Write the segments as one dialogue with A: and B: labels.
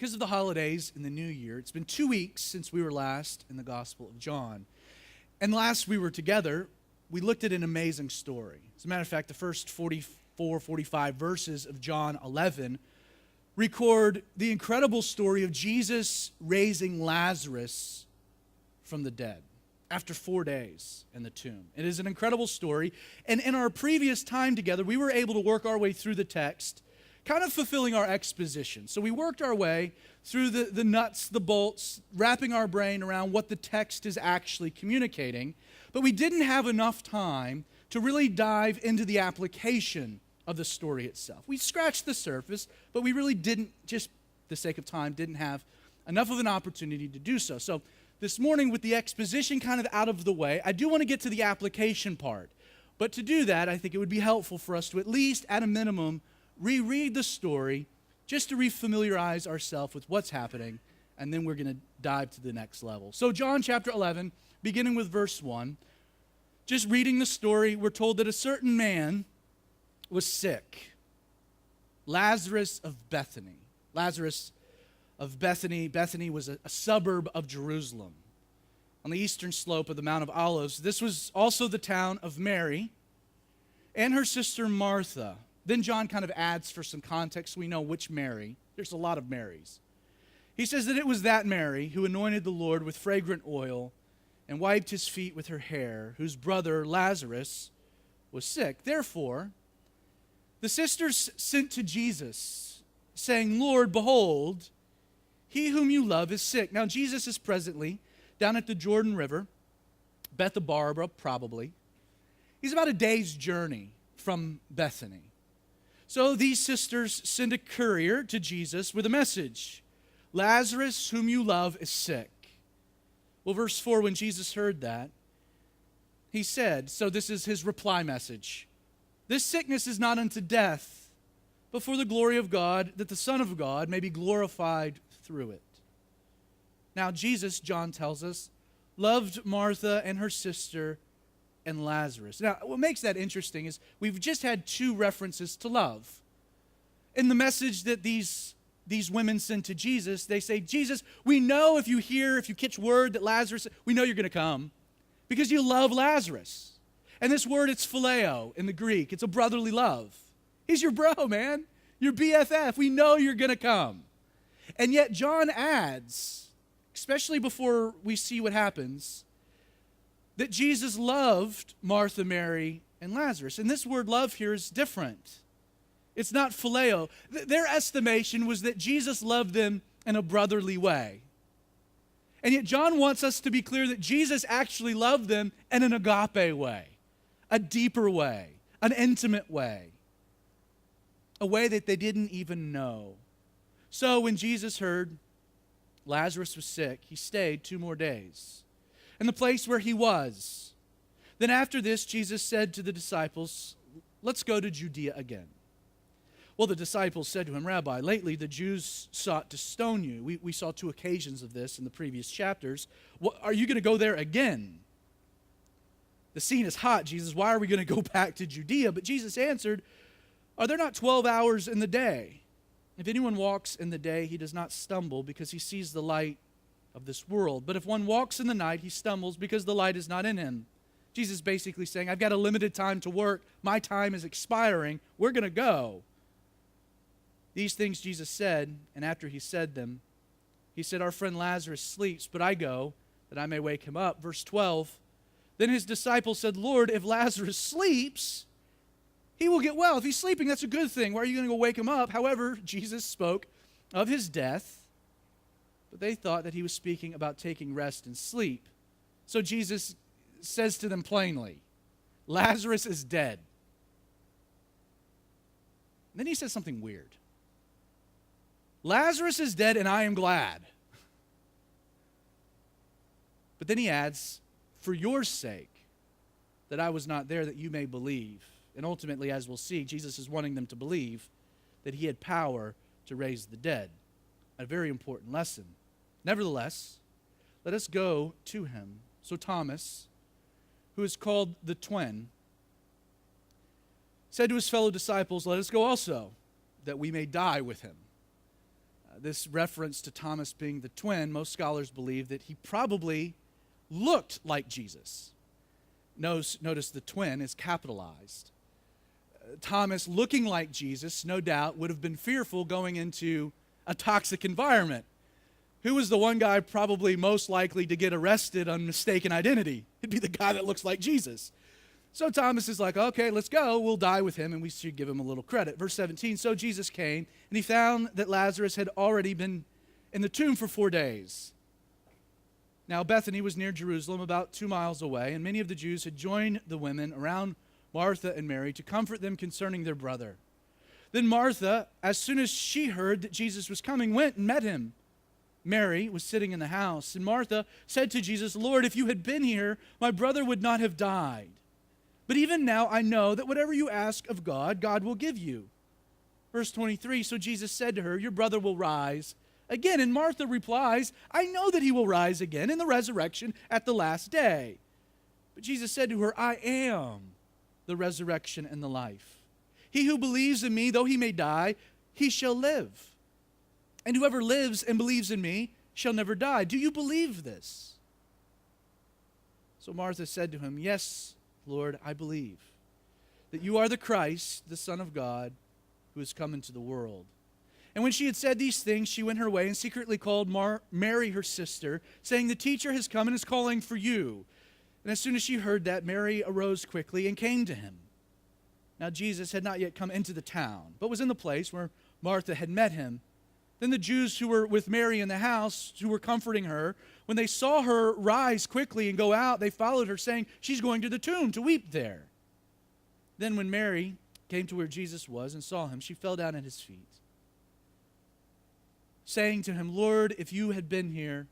A: because of the holidays and the new year, it's been 2 weeks since we were last in the Gospel of John. And last we were together, we looked at an amazing story. As a matter of fact, the first 44, 45 verses of John 11 record the incredible story of Jesus raising Lazarus from the dead after 4 days in the tomb. It is an incredible story. And in our previous time together, we were able to work our way through the text, kind of fulfilling our exposition. So we worked our way through the nuts, the bolts, wrapping our brain around what the text is actually communicating. But we didn't have enough time to really dive into the application of the story itself. We scratched the surface, but we really didn't, just for the sake of time, didn't have enough of an opportunity to do so. So this morning, with the exposition kind of out of the way, I do want to get to the application part. But to do that, I think it would be helpful for us to at least, at a minimum, reread the story just to refamiliarize ourselves with what's happening, and then we're going to dive to the next level. So John chapter 11, beginning with verse 1, just reading the story, we're told that a certain man was sick. Lazarus of Bethany. Lazarus of Bethany. Bethany was a suburb of Jerusalem on the eastern slope of the Mount of Olives. This was also the town of Mary and her sister Martha. Then John kind of adds for some context so we know which Mary. There's a lot of Marys. He says that it was that Mary who anointed the Lord with fragrant oil and wiped his feet with her hair, whose brother Lazarus was sick. Therefore, the sisters sent to Jesus, saying, Lord, behold, he whom you love is sick. Now, Jesus is presently down at the Jordan River, Bethabara probably. He's about a day's journey from Bethany. So these sisters send a courier to Jesus with a message. Lazarus, whom you love, is sick. Well, verse 4, when Jesus heard that, he said, so this is his reply message, this sickness is not unto death, but for the glory of God, that the Son of God may be glorified through it. Now Jesus, John tells us, loved Martha and her sister and Lazarus. Now, what makes that interesting is we've just had 2 references to love. In the message that these women send to Jesus, they say, Jesus, we know if you catch word that Lazarus, we know you're going to come because you love Lazarus. And this word, it's phileo in the Greek. It's a brotherly love. He's your bro, man. Your BFF. We know you're going to come. And yet John adds, especially before we see what happens, that Jesus loved Martha, Mary, and Lazarus. And this word love here is different. It's not phileo. Their estimation was that Jesus loved them in a brotherly way. And yet John wants us to be clear that Jesus actually loved them in an agape way, a deeper way, an intimate way, a way that they didn't even know. So when Jesus heard Lazarus was sick, he stayed 2 more days in the place where he was. Then after this, Jesus said to the disciples, let's go to Judea again. Well, the disciples said to him, Rabbi, lately the Jews sought to stone you. We saw 2 occasions of this in the previous chapters. Are you going to go there again? The scene is hot, Jesus. Why are we going to go back to Judea? But Jesus answered, are there not 12 hours in the day? If anyone walks in the day, he does not stumble because he sees the light of this world. But if one walks in the night, he stumbles because the light is not in him. Jesus is basically saying, I've got a limited time to work. My time is expiring. We're going to go. These things Jesus said, and after he said them, he said, our friend Lazarus sleeps, but I go that I may wake him up. Verse 12, then his disciples said, Lord, if Lazarus sleeps, he will get well. If he's sleeping, that's a good thing. Why are you going to go wake him up? However, Jesus spoke of his death, but they thought that he was speaking about taking rest and sleep. So Jesus says to them plainly, Lazarus is dead. Then he says something weird. Lazarus is dead and I am glad. But then he adds, for your sake, that I was not there, that you may believe. And ultimately, as we'll see, Jesus is wanting them to believe that he had power to raise the dead. A very important lesson. Nevertheless, let us go to him. So Thomas, who is called the twin, said to his fellow disciples, let us go also, that we may die with him. This reference to Thomas being the twin, most scholars believe that he probably looked like Jesus. Notice the twin is capitalized. Thomas, looking like Jesus, no doubt would have been fearful going into a toxic environment. Who was the one guy probably most likely to get arrested on mistaken identity? It'd be the guy that looks like Jesus. So Thomas is like, okay, let's go. We'll die with him, and we should give him a little credit. Verse 17, so Jesus came, and he found that Lazarus had already been in the tomb for 4 days. Now Bethany was near Jerusalem, about 2 miles away, and many of the Jews had joined the women around Martha and Mary to comfort them concerning their brother. Then Martha, as soon as she heard that Jesus was coming, went and met him. Mary was sitting in the house, and Martha said to Jesus, Lord, if you had been here, my brother would not have died. But even now I know that whatever you ask of God, God will give you. Verse 23, so Jesus said to her, your brother will rise again. And Martha replies, I know that he will rise again in the resurrection at the last day. But Jesus said to her, I am the resurrection and the life. He who believes in me, though he may die, he shall live. And whoever lives and believes in me shall never die. Do you believe this? So Martha said to him, yes, Lord, I believe that you are the Christ, the Son of God, who has come into the world. And when she had said these things, she went her way and secretly called Mary, her sister, saying, the teacher has come and is calling for you. And as soon as she heard that, Mary arose quickly and came to him. Now Jesus had not yet come into the town, but was in the place where Martha had met him. Then the Jews who were with Mary in the house, who were comforting her, when they saw her rise quickly and go out, they followed her, saying, she's going to the tomb to weep there. Then when Mary came to where Jesus was and saw him, she fell down at his feet, saying to him, Lord, if you had been here,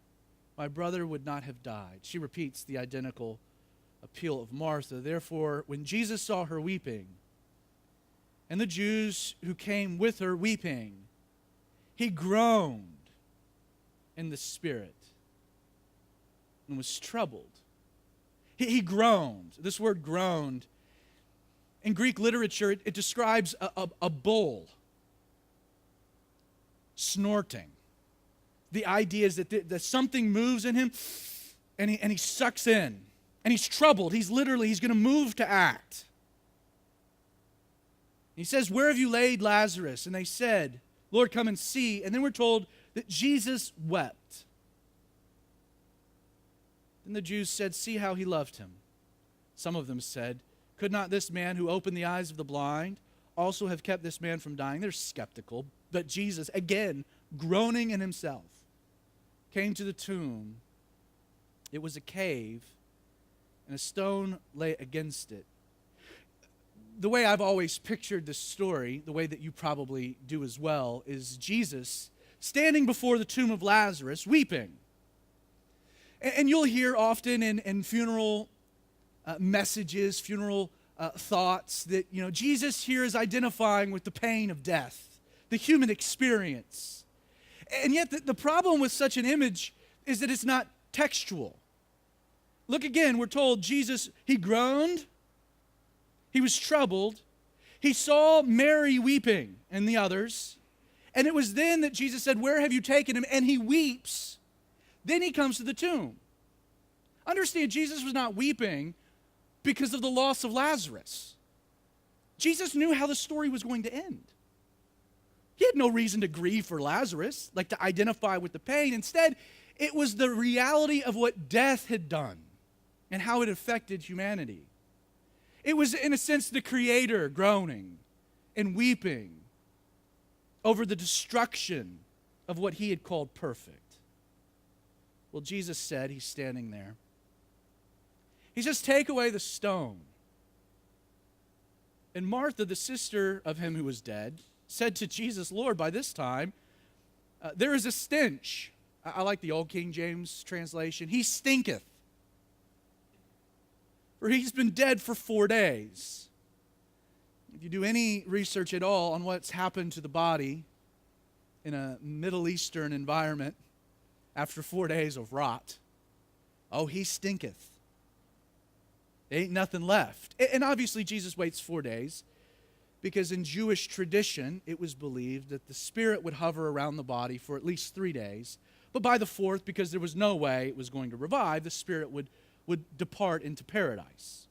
A: my brother would not have died. She repeats the identical appeal of Martha. Therefore, when Jesus saw her weeping, and the Jews who came with her weeping, he groaned in the spirit and was troubled. He groaned. This word groaned, in Greek literature, it describes a bull snorting. The idea is that something moves in him and he sucks in. And he's troubled. He's going to move to act. He says, where have you laid Lazarus? And they said, Lord, come and see. And then we're told that Jesus wept. Then the Jews said, see how he loved him. Some of them said, could not this man who opened the eyes of the blind also have kept this man from dying? They're skeptical. But Jesus, again, groaning in himself, came to the tomb. It was a cave, and a stone lay against it. The way I've always pictured this story, the way that you probably do as well, is Jesus standing before the tomb of Lazarus, weeping. And you'll hear often in funeral messages, funeral thoughts, that Jesus here is identifying with the pain of death, the human experience. And yet the problem with such an image is that it's not textual. Look again, we're told Jesus, he groaned, he was troubled, he saw Mary weeping and the others, and it was then that Jesus said, where have you taken him? And he weeps. Then he comes to the tomb. Understand, Jesus was not weeping because of the loss of Lazarus. Jesus knew how the story was going to end. He had no reason to grieve for Lazarus, like to identify with the pain. Instead, it was the reality of what death had done and how it affected humanity. It was, in a sense, the Creator groaning and weeping over the destruction of what he had called perfect. Well, Jesus said, he's standing there. He says, take away the stone. And Martha, the sister of him who was dead, said to Jesus, Lord, by this time, there is a stench. I like the old King James translation. He stinketh. For he's been dead for 4 days. If you do any research at all on what's happened to the body in a Middle Eastern environment after 4 days of rot, oh, he stinketh. There ain't nothing left. And obviously Jesus waits 4 days because in Jewish tradition, it was believed that the spirit would hover around the body for at least 3 days. But by the fourth, because there was no way it was going to revive, the spirit would depart into paradise.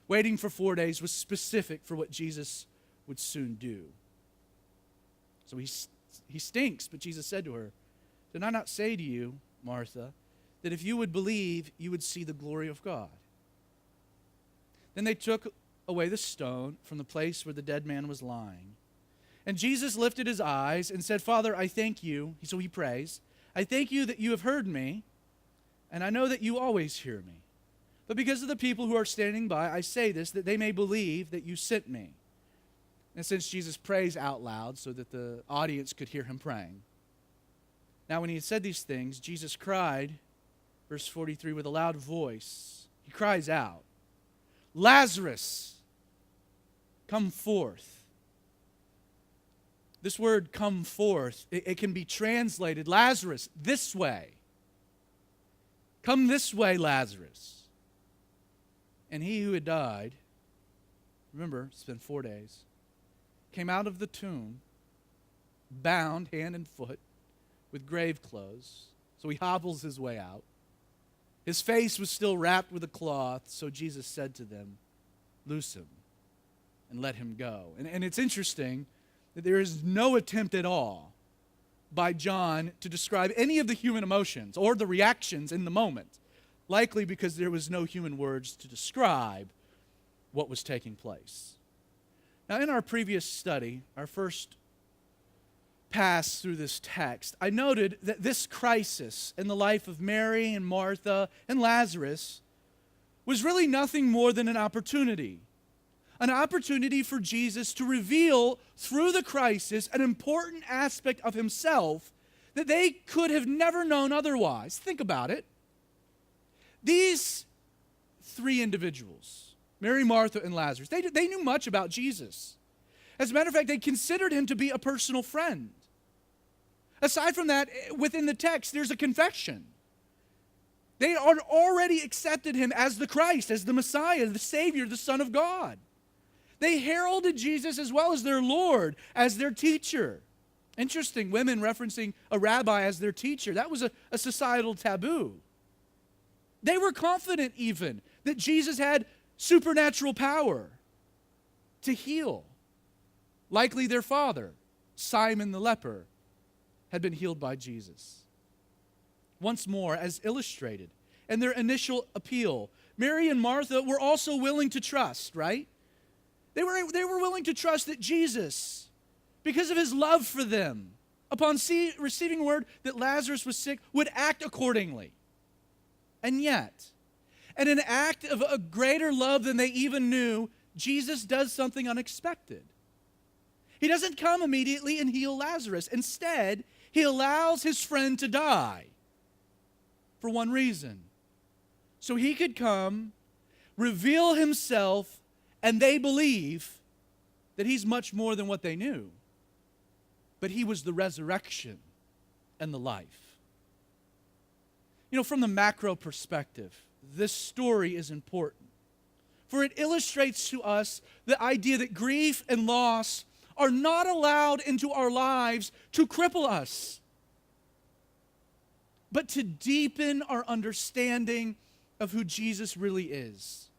A: Waiting for 4 days was specific for what Jesus would soon do. So he stinks, but Jesus said to her, "Did I not say to you, Martha, that if you would believe, you would see the glory of God?" Then they took away the stone from the place where the dead man was lying. And Jesus lifted his eyes and said, "Father, I thank you." So he prays, "I thank you that you have heard me, and I know that you always hear me. But because of the people who are standing by, I say this, that they may believe that you sent me." And since Jesus prays out loud so that the audience could hear him praying. Now when he had said these things, Jesus cried, verse 43, with a loud voice. He cries out, "Lazarus, come forth." This word "come forth," it can be translated, "Lazarus, this way. Come this way, Lazarus." And he who had died, remember, it's been 4 days, came out of the tomb, bound hand and foot with grave clothes. So he hobbles his way out. His face was still wrapped with a cloth, so Jesus said to them, "Loose him and let him go." And it's interesting that there is no attempt at all by John to describe any of the human emotions or the reactions in the moment, likely because there was no human words to describe what was taking place. Now, in our previous study, our first pass through this text, I noted that this crisis in the life of Mary and Martha and Lazarus was really nothing more than an opportunity for Jesus to reveal through the crisis an important aspect of himself that they could have never known otherwise. Think about it. These three individuals, Mary, Martha, and Lazarus, they knew much about Jesus. As a matter of fact, they considered him to be a personal friend. Aside from that, within the text, there's a confession. They had already accepted him as the Christ, as the Messiah, the Savior, the Son of God. They heralded Jesus as well as their Lord, as their teacher. Interesting, women referencing a rabbi as their teacher. That was a societal taboo. They were confident even that Jesus had supernatural power to heal. Likely their father, Simon the leper, had been healed by Jesus. Once more, as illustrated in their initial appeal, Mary and Martha were also willing to trust, right? They were willing to trust that Jesus, because of his love for them, upon receiving word that Lazarus was sick, would act accordingly. And yet, in an act of a greater love than they even knew, Jesus does something unexpected. He doesn't come immediately and heal Lazarus. Instead, he allows his friend to die for one reason. So he could come, reveal himself, and they believe that he's much more than what they knew. But he was the resurrection and the life. You know, from the macro perspective, this story is important. For it illustrates to us the idea that grief and loss are not allowed into our lives to cripple us, but to deepen our understanding of who Jesus really is.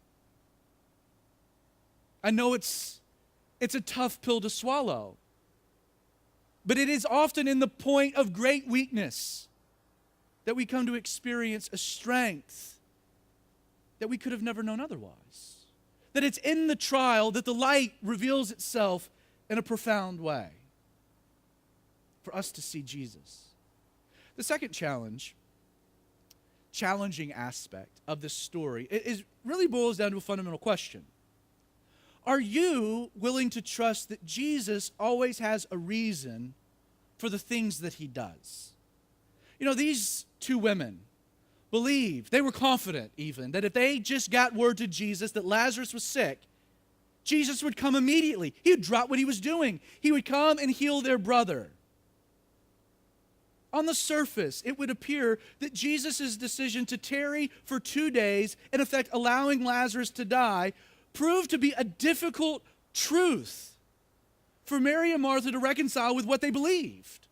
A: I know it's a tough pill to swallow, but it is often in the point of great weakness that we come to experience a strength that we could have never known otherwise. That it's in the trial that the light reveals itself in a profound way for us to see Jesus. The second challenging aspect of this story really boils down to a fundamental question. Are you willing to trust that Jesus always has a reason for the things that he does? You know, these two women believed, they were confident even, that if they just got word to Jesus that Lazarus was sick, Jesus would come immediately. He would drop what he was doing. He would come and heal their brother. On the surface, it would appear that Jesus' decision to tarry for 2 days, in effect allowing Lazarus to die, proved to be a difficult truth for Mary and Martha to reconcile with what they believed.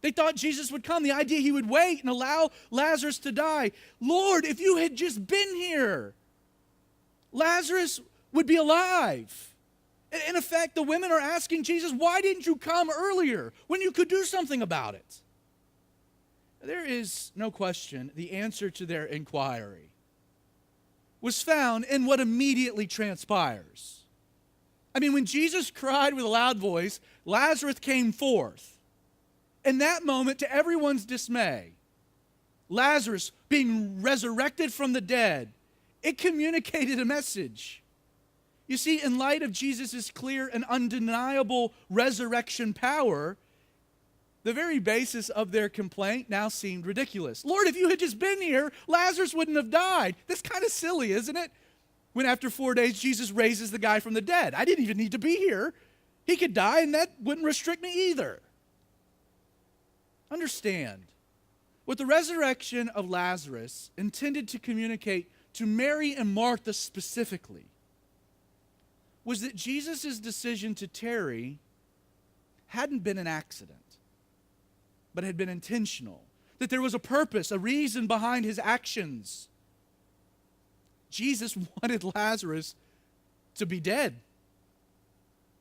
A: They thought Jesus would come. The idea he would wait and allow Lazarus to die. Lord, if you had just been here, Lazarus would be alive. In effect, the women are asking Jesus, why didn't you come earlier when you could do something about it? There is no question the answer to their inquiry was found in what immediately transpires. I mean, when Jesus cried with a loud voice, Lazarus came forth. In that moment, to everyone's dismay, Lazarus being resurrected from the dead, it communicated a message. You see, in light of Jesus' clear and undeniable resurrection power, the very basis of their complaint now seemed ridiculous. Lord, if you had just been here, Lazarus wouldn't have died. That's kind of silly, isn't it? When after 4 days, Jesus raises the guy from the dead. I didn't even need to be here. He could die, and that wouldn't restrict me either. Understand, what the resurrection of Lazarus intended to communicate to Mary and Martha specifically was that Jesus' decision to tarry hadn't been an accident, but had been intentional. That there was a purpose, a reason behind his actions. Jesus wanted Lazarus to be dead.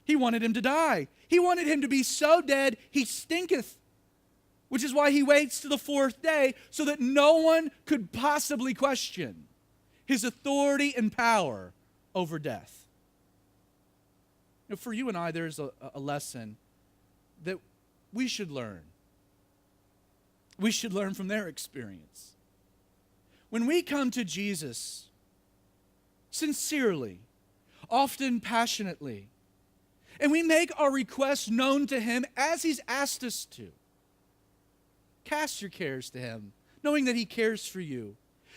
A: He wanted him to die. He wanted him to be so dead he stinketh. Which is why he waits to the fourth day, so that no one could possibly question his authority and power over death. You know, for you and I, there's a lesson that we should learn. We should learn from their experience. When we come to Jesus sincerely, often passionately, and we make our requests known to him as he's asked us to, cast your cares to him, knowing that he cares for you.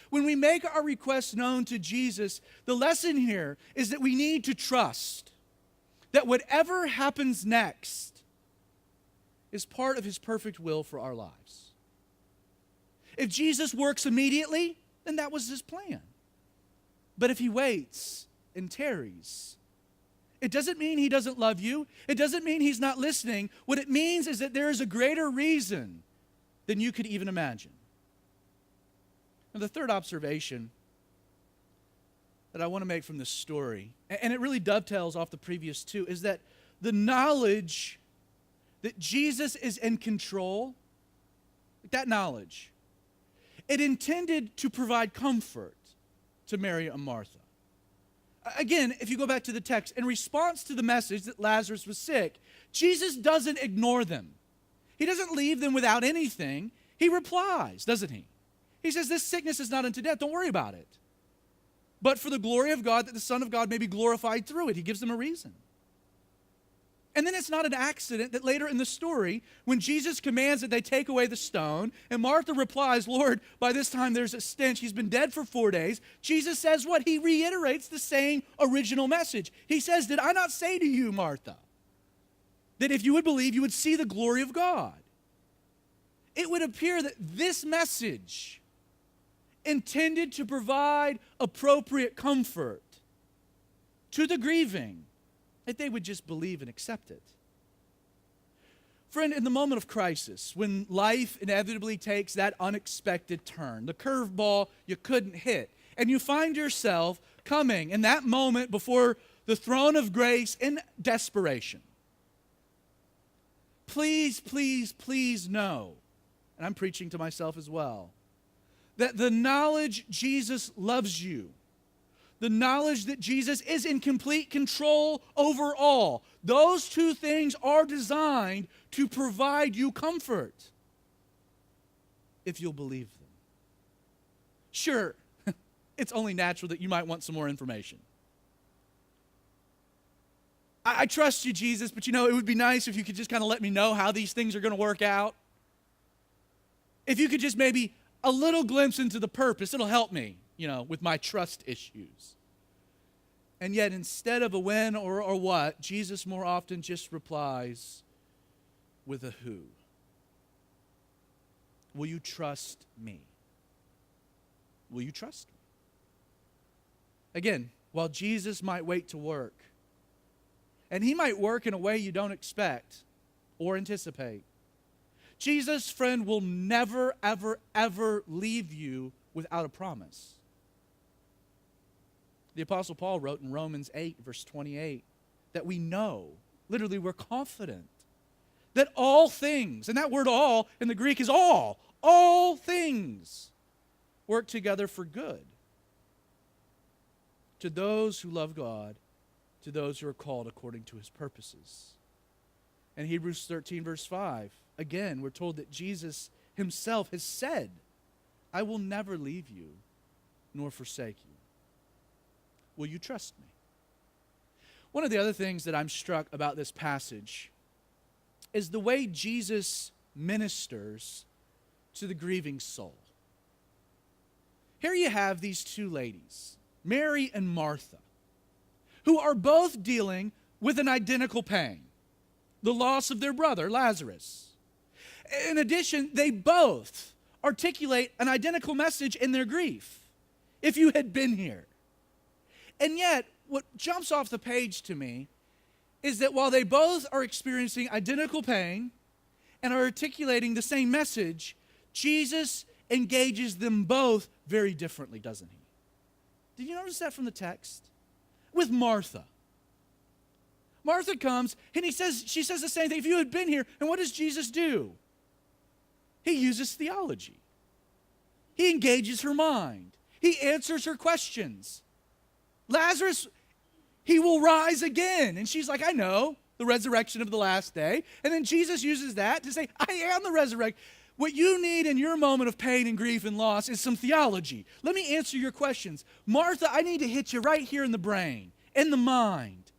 A: When we make our requests known to Jesus, the lesson here is that we need to trust that whatever happens next is part of his perfect will for our lives. If Jesus works immediately, then that was his plan. But if he waits and tarries, it doesn't mean he doesn't love you. It doesn't mean he's not listening. What it means is that there is a greater reason than you could even imagine. And the third observation that I want to make from this story, and it really dovetails off the previous two, is that the knowledge that Jesus is in control, that knowledge, it intended to provide comfort to Mary and Martha. Again, if you go back to the text, in response to the message that Lazarus was sick, Jesus doesn't ignore them. He doesn't leave them without anything. He replies, doesn't he? He says, this sickness is not unto death. Don't worry about it. But for the glory of God, that the Son of God may be glorified through it. He gives them a reason. And then it's not an accident that later in the story, when Jesus commands that they take away the stone, and Martha replies, Lord, by this time there's a stench. He's been dead for 4 days. Jesus says what? He reiterates the same original message. He says, did I not say to you, Martha, that if you would believe, you would see the glory of God? It would appear that this message intended to provide appropriate comfort to the grieving, that they would just believe and accept it. Friend, in the moment of crisis, when life inevitably takes that unexpected turn, the curveball you couldn't hit, and you find yourself coming in that moment before the throne of grace in desperation, please, please, please know, and I'm preaching to myself as well, that the knowledge Jesus loves you, the knowledge that Jesus is in complete control over all, those two things are designed to provide you comfort if you'll believe them. Sure, it's only natural that you might want some more information. I trust you, Jesus, but it would be nice if you could just kind of let me know how these things are going to work out. If you could just maybe a little glimpse into the purpose, it'll help me, with my trust issues. And yet, instead of a when or what, Jesus more often just replies with a who. Will you trust me? Will you trust me? Again, while Jesus might wait to work, And he might work in a way you don't expect or anticipate. Jesus, friend, will never, ever, ever leave you without a promise. The Apostle Paul wrote in Romans 8, verse 28, that we know, literally we're confident, that all things, and that word all in the Greek is all things work together for good to those who love God, to those who are called according to his purposes. And Hebrews 13, verse 5, again, we're told that Jesus himself has said, I will never leave you nor forsake you. Will you trust me? One of the other things that I'm struck about this passage is the way Jesus ministers to the grieving soul. Here you have these two ladies, Mary and Martha, who are both dealing with an identical pain, the loss of their brother, Lazarus. In addition, they both articulate an identical message in their grief. If you had been here. And yet, what jumps off the page to me is that while they both are experiencing identical pain and are articulating the same message, Jesus engages them both very differently, doesn't he? Did you notice that from the text? With Martha. Martha comes and she says the same thing. If you had been here, and what does Jesus do? He uses theology. He engages her mind. He answers her questions. Lazarus, he will rise again. And she's like, I know, the resurrection of the last day. And then Jesus uses that to say, I am the resurrection. What you need in your moment of pain and grief and loss is some theology. Let me answer your questions. Martha, I need to hit you right here in the brain, in the mind.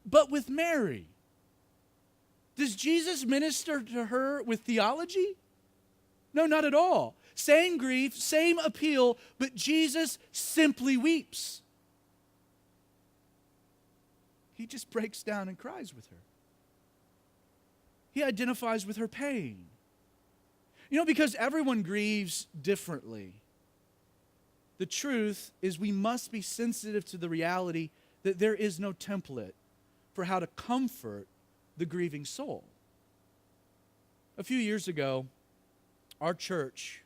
A: But with Mary, does Jesus minister to her with theology? No, not at all. Same grief, same appeal, but Jesus simply weeps. He just breaks down and cries with her. He identifies with her pain. You know, because everyone grieves differently. The truth is we must be sensitive to the reality that there is no template for how to comfort the grieving soul. A few years ago, our church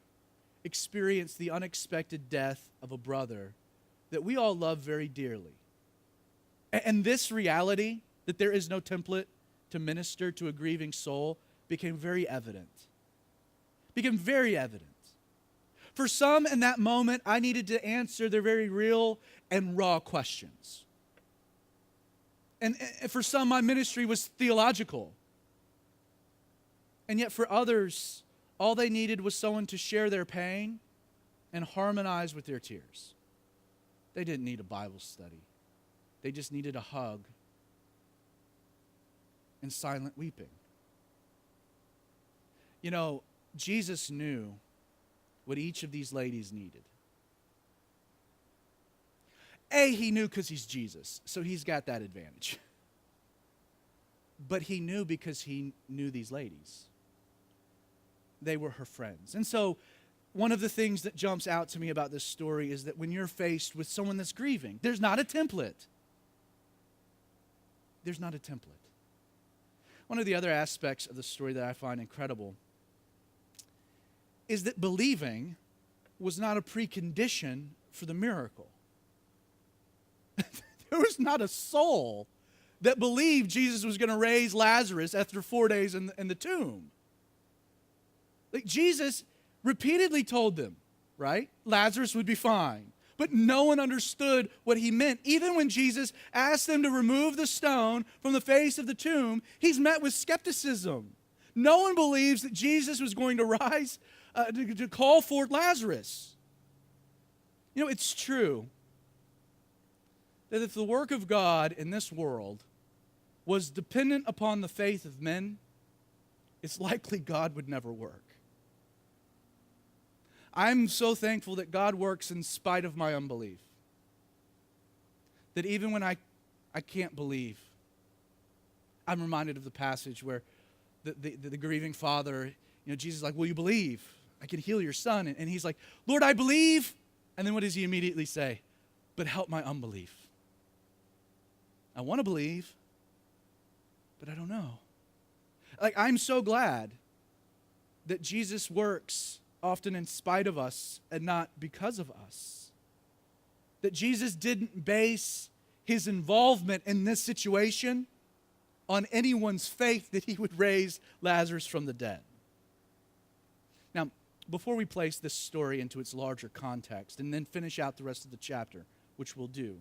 A: experienced the unexpected death of a brother that we all love very dearly. And this reality, that there is no template to minister to a grieving soul, became very evident. Became very evident. For some in that moment, I needed to answer their very real and raw questions. And for some, my ministry was theological. And yet for others, all they needed was someone to share their pain and harmonize with their tears. They didn't need a Bible study. They just needed a hug and silent weeping. You know, Jesus knew what each of these ladies needed. He knew because he's Jesus, so he's got that advantage. But he knew because he knew these ladies. They were her friends. And so one of the things that jumps out to me about this story is that when you're faced with someone that's grieving, there's not a template. There's not a template. One of the other aspects of the story that I find incredible is that believing was not a precondition for the miracle. There was not a soul that believed Jesus was going to raise Lazarus after 4 days in the tomb. Like Jesus repeatedly told them, right? Lazarus would be fine. But no one understood what he meant. Even when Jesus asked them to remove the stone from the face of the tomb, he's met with skepticism. No one believes that Jesus was going to rise to call forth Lazarus. You know, it's true that if the work of God in this world was dependent upon the faith of men, it's likely God would never work. I'm so thankful that God works in spite of my unbelief. That even when I can't believe, I'm reminded of the passage where the grieving father, you know, Jesus is like, will you believe? I can heal your son. And he's like, Lord, I believe. And then what does he immediately say? But help my unbelief. I want to believe, But I don't know. Like, I'm so glad that Jesus works often in spite of us and not because of us. That Jesus didn't base his involvement in this situation on anyone's faith that he would raise Lazarus from the dead. Now, before we place this story into its larger context and then finish out the rest of the chapter, which we'll do,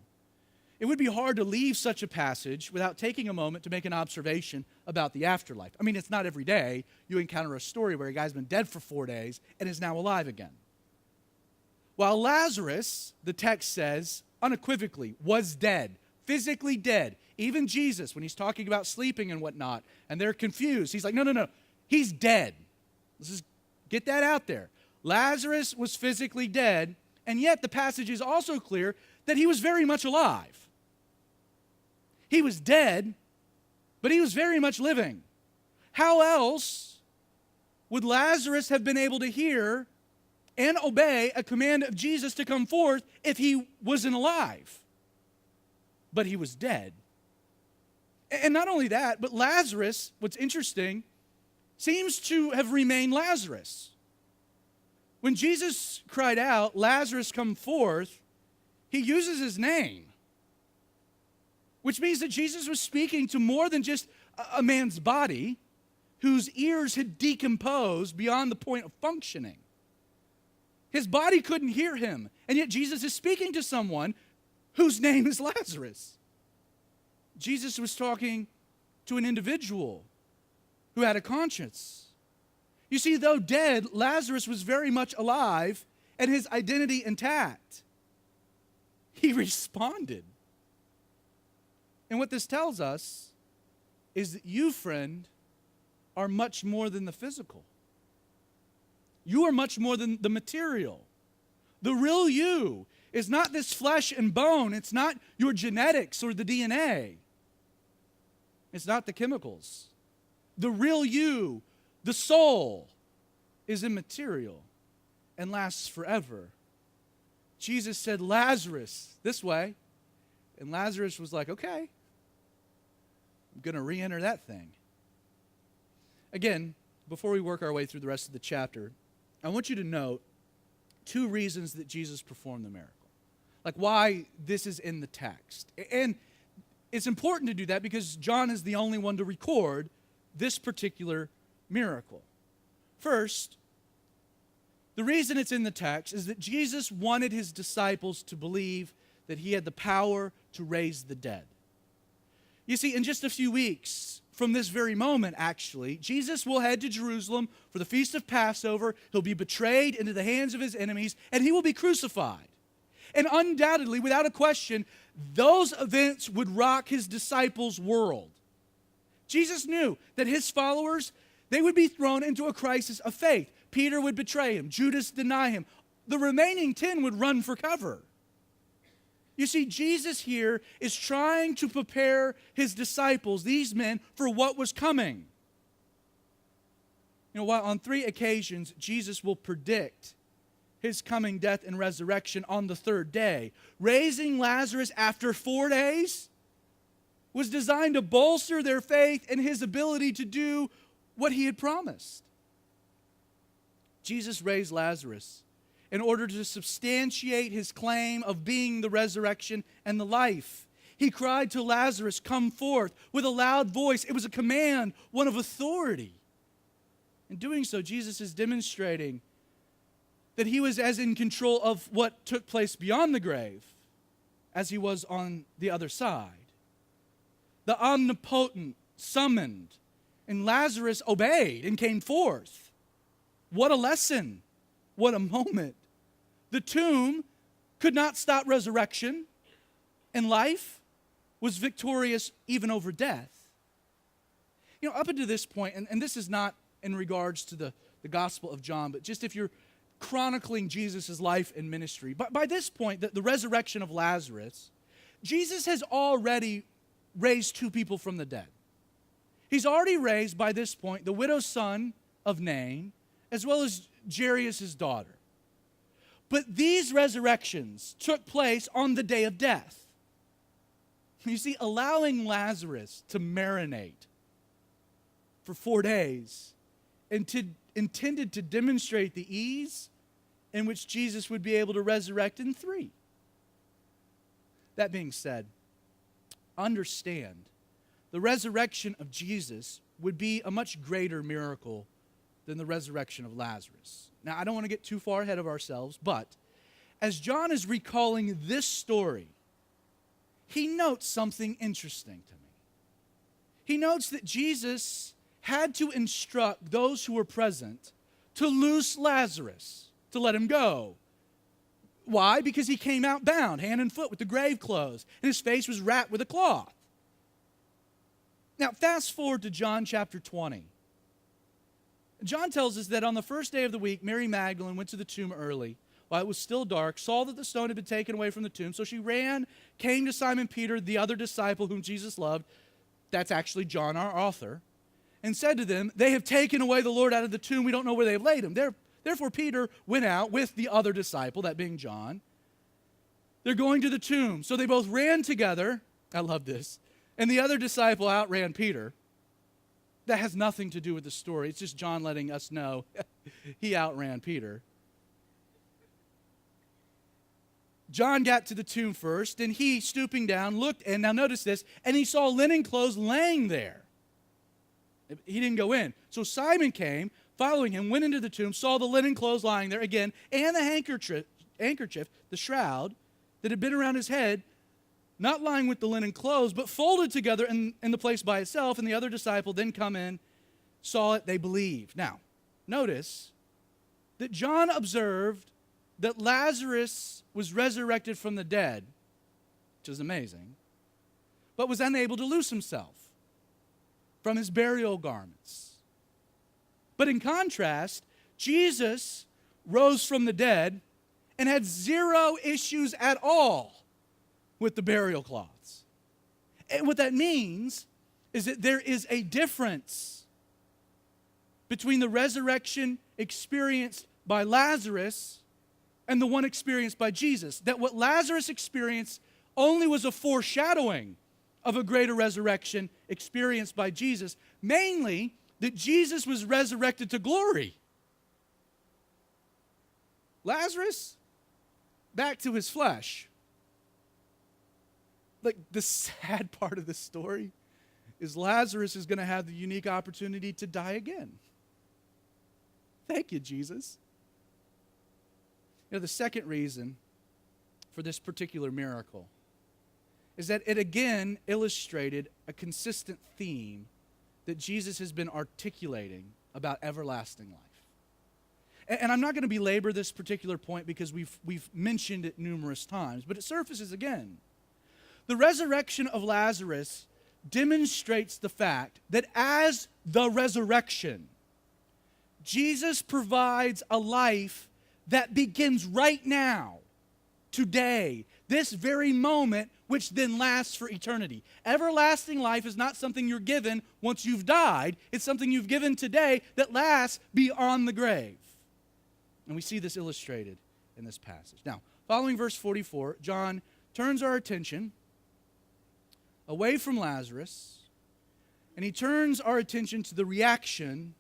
A: it would be hard to leave such a passage without taking a moment to make an observation about the afterlife. I mean, it's not every day you encounter a story where a guy's been dead for 4 days and is now alive again. While Lazarus, the text says, unequivocally, was dead, physically dead. Even Jesus, when he's talking about sleeping and whatnot, and they're confused, he's like, no, he's dead. Let's just get that out there. Lazarus was physically dead, and yet the passage is also clear that he was very much alive. He was dead, but he was very much living. How else would Lazarus have been able to hear and obey a command of Jesus to come forth if he wasn't alive? But he was dead. And not only that, but Lazarus, what's interesting, seems to have remained Lazarus. When Jesus cried out, "Lazarus, come forth," he uses his name, which means that Jesus was speaking to more than just a man's body whose ears had decomposed beyond the point of functioning. His body couldn't hear him, and yet Jesus is speaking to someone whose name is Lazarus. Jesus was talking to an individual who had a conscience. You see, though dead, Lazarus was very much alive and his identity intact. He responded. And what this tells us is that you, friend, are much more than the physical. You are much more than the material. The real you is not this flesh and bone. It's not your genetics or the DNA. It's not the chemicals. The real you, the soul, is immaterial and lasts forever. Jesus said, "Lazarus, this way." And Lazarus was like, "Okay, I'm going to re-enter that thing." Again, before we work our way through the rest of the chapter, I want you to note 2 reasons that Jesus performed the miracle. Like why this is in the text. And it's important to do that because John is the only one to record this particular miracle. First, the reason it's in the text is that Jesus wanted his disciples to believe that he had the power to raise the dead. You see, in just a few weeks from this very moment, actually, Jesus will head to Jerusalem for the Feast of Passover. He'll be betrayed into the hands of his enemies, and he will be crucified. And undoubtedly, without a question, those events would rock his disciples' world. Jesus knew that his followers, they would be thrown into a crisis of faith. Peter would betray him. Judas deny him. The remaining 10 would run for cover. You see, Jesus here is trying to prepare his disciples, these men, for what was coming. You know, while on 3 occasions Jesus will predict his coming death and resurrection on the 3rd day, raising Lazarus after 4 days was designed to bolster their faith in his ability to do what he had promised. Jesus raised Lazarus in order to substantiate his claim of being the resurrection and the life. He cried to Lazarus, "Come forth," with a loud voice. It was a command, one of authority. In doing so, Jesus is demonstrating that he was as in control of what took place beyond the grave as he was on the other side. The omnipotent summoned, and Lazarus obeyed and came forth. What a lesson. What a moment. The tomb could not stop resurrection, and life was victorious even over death. You know, up until this point, and this is not in regards to the Gospel of John, but just if you're chronicling Jesus' life and ministry, but by this point, the resurrection of Lazarus, Jesus has already raised 2 people from the dead. He's already raised, by this point, the widow's son of Nain, as well as Jairus' daughter. But these resurrections took place on the day of death. You see, allowing Lazarus to marinate for 4 days, intended to demonstrate the ease in which Jesus would be able to resurrect in 3. That being said, understand the resurrection of Jesus would be a much greater miracle than the resurrection of Lazarus. Now, I don't want to get too far ahead of ourselves, but as John is recalling this story, he notes something interesting to me. He notes that Jesus had to instruct those who were present to loose Lazarus, to let him go. Why? Because he came out bound, hand and foot, with the grave clothes, and his face was wrapped with a cloth. Now, fast forward to John chapter 20. John tells us that on the first day of the week, Mary Magdalene went to the tomb early, while it was still dark, saw that the stone had been taken away from the tomb. So she ran, came to Simon Peter, the other disciple whom Jesus loved. That's actually John, our author. And said to them, "They have taken away the Lord out of the tomb. We don't know where they have laid him." Therefore, Peter went out with the other disciple, that being John. They're going to the tomb. So they both ran together. I love this. And the other disciple outran Peter. That has nothing to do with the story. It's just John letting us know he outran Peter. John got to the tomb first, and he, stooping down, looked, and now notice this, and he saw linen clothes laying there. He didn't go in. So Simon came, following him, went into the tomb, saw the linen clothes lying there again, and the handkerchief, the shroud, that had been around his head, not lying with the linen clothes, but folded together in the place by itself. And the other disciple then come in, saw it, they believed. Now, notice that John observed that Lazarus was resurrected from the dead, which is amazing, but was unable to loose himself from his burial garments. But in contrast, Jesus rose from the dead and had 0 issues at all with the burial cloths. And what that means is that there is a difference between the resurrection experienced by Lazarus and the one experienced by Jesus. That what Lazarus experienced only was a foreshadowing of a greater resurrection experienced by Jesus, mainly that Jesus was resurrected to glory. Lazarus, back to his flesh. Like, the sad part of this story is Lazarus is going to have the unique opportunity to die again. Thank you, Jesus. You know, the second reason for this particular miracle is that it again illustrated a consistent theme that Jesus has been articulating about everlasting life. And I'm not going to belabor this particular point because we've mentioned it numerous times, but it surfaces again. The resurrection of Lazarus demonstrates the fact that as the resurrection, Jesus provides a life that begins right now, today, this very moment, which then lasts for eternity. Everlasting life is not something you're given once you've died. It's something you've given today that lasts beyond the grave. And we see this illustrated in this passage. Now, following verse 44, John turns our attention away from Lazarus, and he turns our attention to the reaction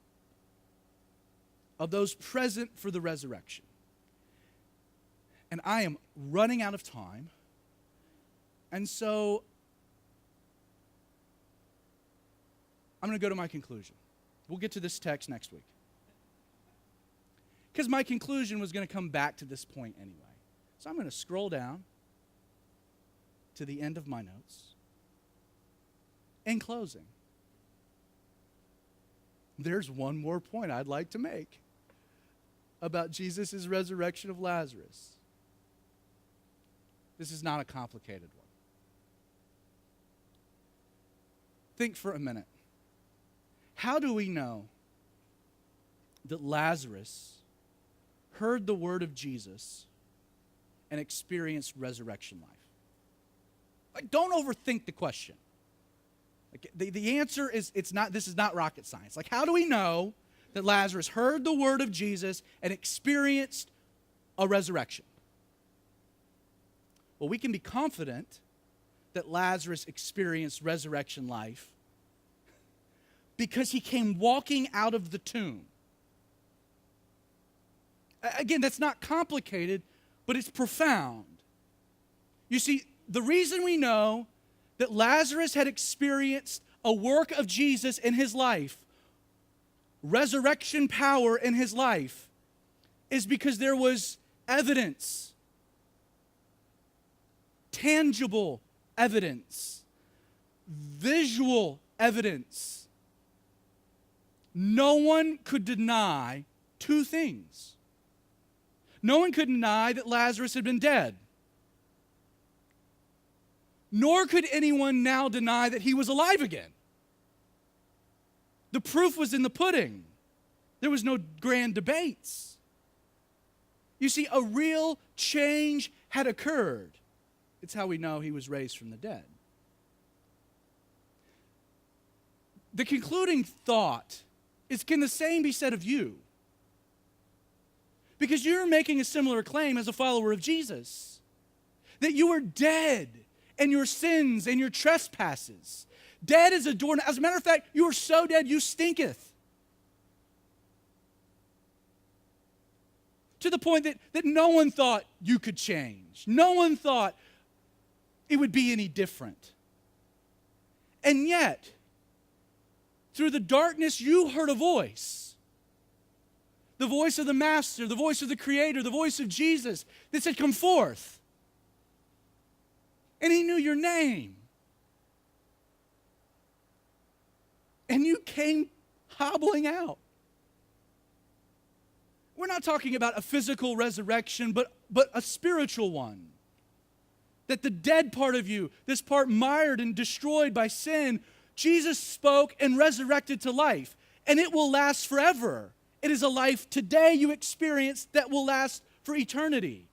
A: of those present for the resurrection. And I am running out of time, and so I'm going to go to my conclusion. We'll get to this text next week. Because my conclusion was going to come back to this point anyway. So I'm going to scroll down to the end of my notes. In closing, there's one more point I'd like to make about Jesus' resurrection of Lazarus. This is not a complicated one. Think for a minute. How do we know that Lazarus heard the word of Jesus and experienced resurrection life? Like, don't overthink the question. Like, the answer is, this is not rocket science. Like, how do we know that Lazarus heard the word of Jesus and experienced a resurrection? Well, we can be confident that Lazarus experienced resurrection life because he came walking out of the tomb. Again, that's not complicated, but it's profound. You see, the reason we know that Lazarus had experienced a work of Jesus in his life, resurrection power in his life, is because there was evidence, tangible evidence, visual evidence. No one could deny two things. No one could deny that Lazarus had been dead. Nor could anyone now deny that he was alive again. The proof was in the pudding. There was no grand debates. You see, a real change had occurred. It's how we know he was raised from the dead. The concluding thought is, can the same be said of you? Because you're making a similar claim as a follower of Jesus. That you were dead in your sins and your trespasses. Dead as a doornail. As a matter of fact, you are so dead you stinketh. To the point that no one thought you could change. No one thought it would be any different. And yet, through the darkness, you heard a voice. The voice of the Master, the voice of the Creator, the voice of Jesus that said, come forth. And he knew your name. And you came hobbling out. We're not talking about a physical resurrection, but a spiritual one. That the dead part of you, this part mired and destroyed by sin, Jesus spoke and resurrected to life. And it will last forever. It is a life today you experience that will last for eternity.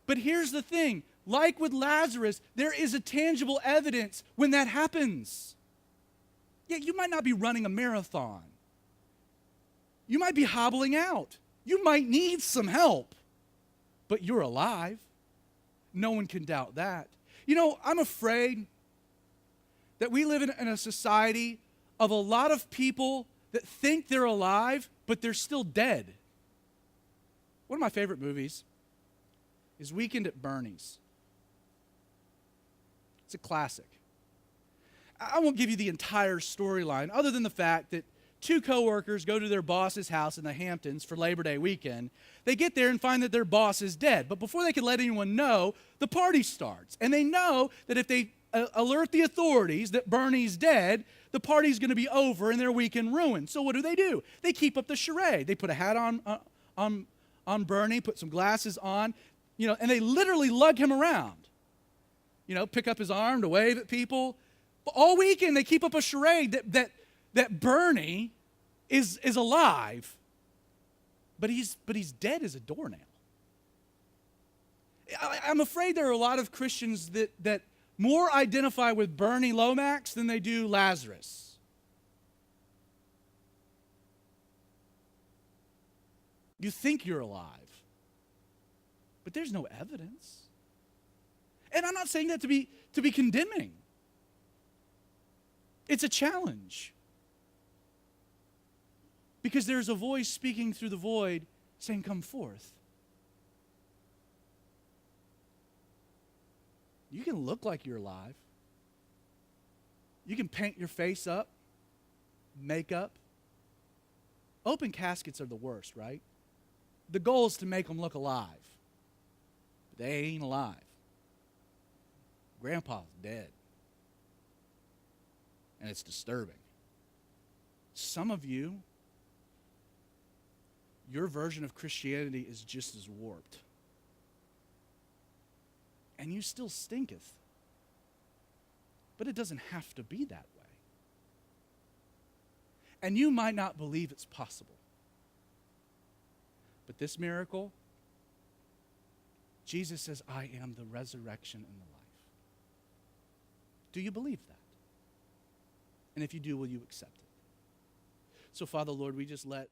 A: But here's the thing. Like with Lazarus, there is a tangible evidence when that happens. Yeah, you might not be running a marathon. You might be hobbling out. You might need some help. But you're alive. No one can doubt that. You know, I'm afraid that we live in a society of a lot of people that think they're alive, but they're still dead. One of my favorite movies is Weekend at Bernie's. It's a classic. I won't give you the entire storyline, other than the fact that two coworkers go to their boss's house in the Hamptons for Labor Day weekend. They get there and find that their boss is dead. But before they can let anyone know, the party starts. And they know that if they alert the authorities that Bernie's dead, the party's going to be over and their weekend ruined. So what do? They keep up the charade. They put a hat on Bernie, put some glasses on, and they literally lug him around. Pick up his arm to wave at people. But all weekend they keep up a charade that Bernie is alive, but he's dead as a doornail. I'm afraid there are a lot of Christians that more identify with Bernie Lomax than they do Lazarus. You think you're alive, but there's no evidence. And I'm not saying that to be condemning. It's a challenge. Because there's a voice speaking through the void saying, come forth. You can look like you're alive. You can paint your face up, makeup. Open caskets are the worst, right? The goal is to make them look alive. But they ain't alive. Grandpa's dead. And it's disturbing. Some of you, your version of Christianity is just as warped. And you still stinketh. But it doesn't have to be that way. And you might not believe it's possible. But this miracle, Jesus says, I am the resurrection and the life. Do you believe that? And if you do, will you accept it? So, Father, Lord, we just let